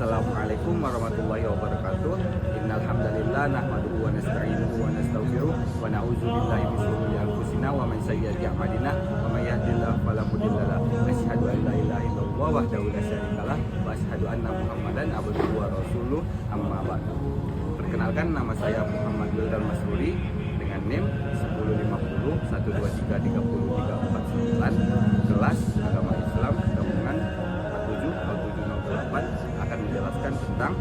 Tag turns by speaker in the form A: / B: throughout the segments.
A: Assalamualaikum warahmatullahi wabarakatuh. Innal hamdalillah nahmaduhu wa nasta'inuhu wa nastaghfiruh wa na'udzu billahi min shururi anfusina wa min sayyiati a'malina wa may yahdihillahu fala mudilla lahu. Asyhadu an la ilaha illallah wahdahu la syarikalah wa asyhadu anna Muhammadan abduhu wa rasuluh, amma ba'du. Perkenalkan, nama saya Muhammad Wildan Masruri dengan NIM 1050 123 30 349, kelas agama Islam gabungan 47 akan menjelaskan tentang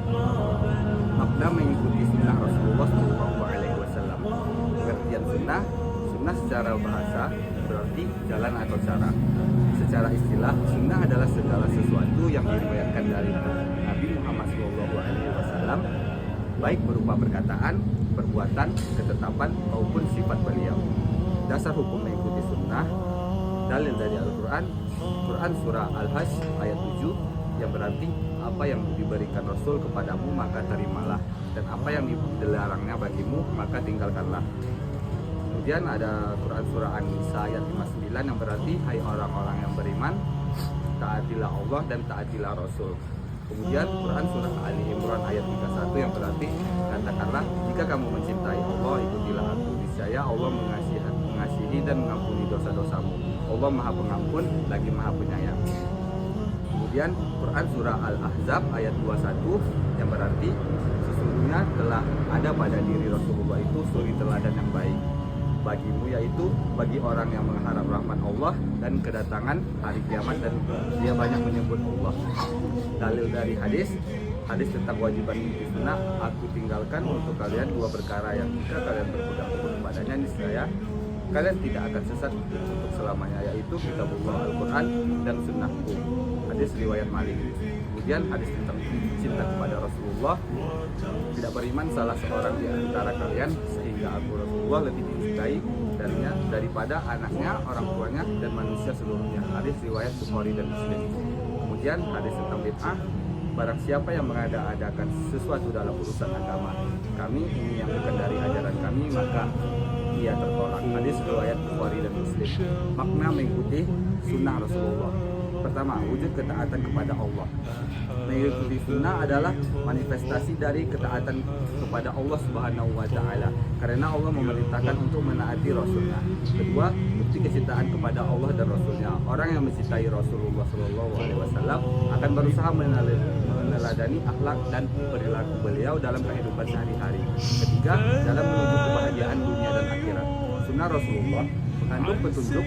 A: makna mengikuti sunnah Rasulullah SAW. Pengertian sunnah secara bahasa berarti jalan atau cara. Secara istilah, sunnah adalah segala sesuatu yang diriwayatkan dari Nabi Muhammad SAW, baik berupa perkataan, perbuatan, ketetapan maupun sifat beliau. Dasar hukum mengikuti sunnah dalil dari Al-Quran surah Al-Hajj ayat 7 yang berarti apa yang diberikan Rasul kepadamu maka terimalah, dan apa yang dilarangnya bagimu maka tinggalkanlah. Kemudian ada Quran surah An-Nisa ayat 59 yang berarti hai orang-orang yang beriman, taatilah Allah dan taatilah Rasul. Kemudian Quran surah Ali Imran ayat 31 yang berarti katakanlah jika kamu mencintai Allah ikutilah aku, niscaya Allah mengasihi dan mengampuni dosa-dosamu. Allah Maha Pengampun lagi Maha Penyayang. Kemudian Quran surah Al-Ahzab ayat 21 yang berarti sesungguhnya telah ada pada diri Rasulullah itu suri teladan yang baik bagimu, yaitu bagi orang yang mengharap rahmat Allah dan kedatangan hari kiamat, dan dia banyak menyebut Allah. Dalil dari hadis tentang kewajiban mengikuti sunnah, aku tinggalkan untuk kalian dua perkara yang jika kalian berpegang teguh kepadanya niscaya kalian tidak akan sesat untuk selamanya, yaitu kitabullah Al-Quran dan sunnahku. Hadis riwayat Malik. Kemudian hadis tentang cinta kepada Rasulullah, tidak beriman salah seorang di antara kalian sehingga aku Rasulullah lebih dicintai darinya daripada anaknya, orang tuanya, dan manusia seluruhnya. Hadis riwayat Bukhari dan Muslim. Kemudian hadis tentang bid'ah, barang siapa yang mengada-adakan sesuatu dalam urusan agama kami ini yang bukan dari ajaran kami, maka ia tertolak. Hadis riwayat Bukhari dan Muslim. Makna mengikuti sunnah Rasulullah. Pertama, wujud ketaatan kepada Allah. Mengikuti sunnah adalah manifestasi dari ketaatan kepada Allah Subhanahu wa Ta'ala, karena Allah memerintahkan untuk menaati Rasulnya. Kedua, bukti kecintaan kepada Allah dan Rasulnya. Orang yang mencintai Rasulullah SAW akan berusaha meneladani akhlak dan perilaku beliau dalam kehidupan sehari-hari. Ketiga, dalam menuju kebahagiaan dunia dan akhirat. Sunnah Rasulullah mengandung petunjuk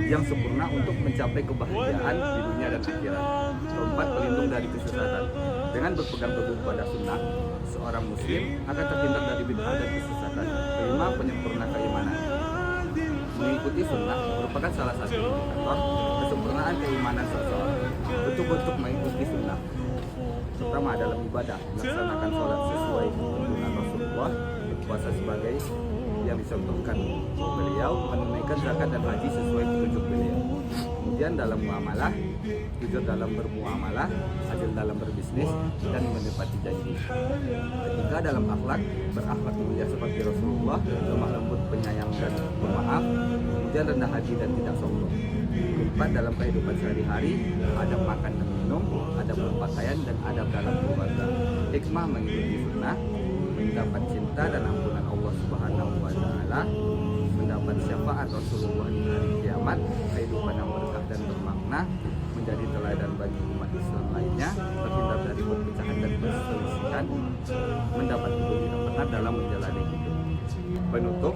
A: yang sempurna untuk mencapai kebahagiaan di dunia dan akhirat. Keempat, pelindung dari kesesatan. Dengan berpegang teguh pada sunnah, seorang muslim akan terhindar dari bid'ah dan kesesatan. Kelima, penyempurna keimanan. Mengikuti sunnah merupakan salah satu indikator kesempurnaan keimanan seseorang. Bentuk-bentuk mengikuti sunnah pertama dalam ibadah, melaksanakan sholat sesuai tuntunan Rasulullah, berpuasa sebagai yang dicontohkan beliau, menunaikan zakat dan haji sesuai petunjuk beliau. Kemudian dalam muamalah, jujur dalam bermuamalah, adil dalam berbisnis, dan menepati janji. Ketiga, dalam akhlak, berakhlak mulia seperti Rasulullah, lemah lembut, penyayang dan pemaaf, kemudian rendah hati dan tidak sombong. Keempat, dalam kehidupan sehari-hari, adab makan dan minum, adab berpakaian, dan adab dalam keluarga. Hikmah mengikuti sunnah, mendapat cinta dan ampunan Allah Subhanahu wa Ta'ala, mendapat syafaat Rasulullah di hari kiamat, kehidupan yang berkah dan bermakna, menjadi teladan bagi umat Islam lainnya, terhindar dari perpecahan dan perselisihan, mendapat kemuliaan benar dalam menjalani hidup. Penutup,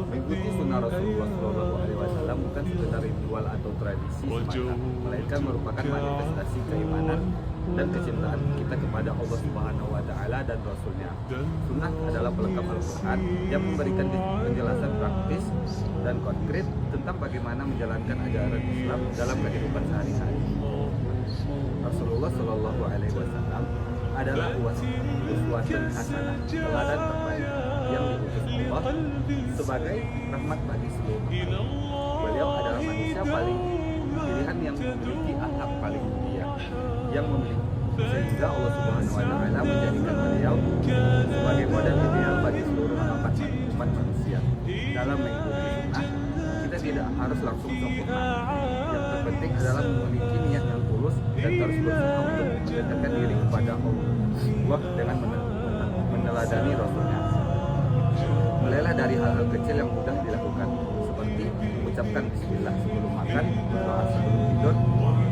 A: mengikuti sunnah Rasulullah SAW bukan sekedar ritual atau tradisi semata, melainkan merupakan manifestasi keimanan dan kecintaan kita kepada Allah Subhanahu wa Ta'ala dan Rasulnya. Sunnah adalah pelengkap Al-Quran yang memberikan penjelasan praktis dan konkret tentang bagaimana menjalankan ajaran Islam dalam kehidupan sehari-hari. Rasulullah SAW adalah uswatun hasanah, teladan terbaik yang diutus Allah sebagai rahmat bagi seluruh makhluk. Beliau adalah manusia paling pilihan yang memiliki akhlak paling mulia, yang memiliki sehingga Allah Subhanahu wa Ta'ala menjadikan beliau sebagai model ideal bagi seluruh umat manusia. Dalam mengikuti sunnah, kita tidak harus langsung sempurna. Yang terpenting adalah memiliki niat yang tulus dan terus berusaha untuk mendekatkan diri kepada Allah dengan meneladani Rasulnya. Mulailah dari hal-hal kecil yang mudah dilakukan, seperti mengucapkan bismillah sebelum makan, berdoa sebelum tidur,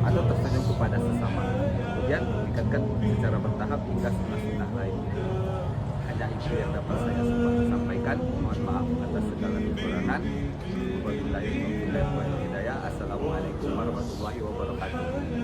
A: atau tersenyum kepada sesama. Kemudian meningkatkan secara bertahap hingga sunnah-sunnah lainnya. Hanya itu yang dapat saya sampaikan. Mohon maaf atas segala kekurangan. Wabillahi taufiq wal hidayah. Assalamualaikum warahmatullahi wabarakatuh.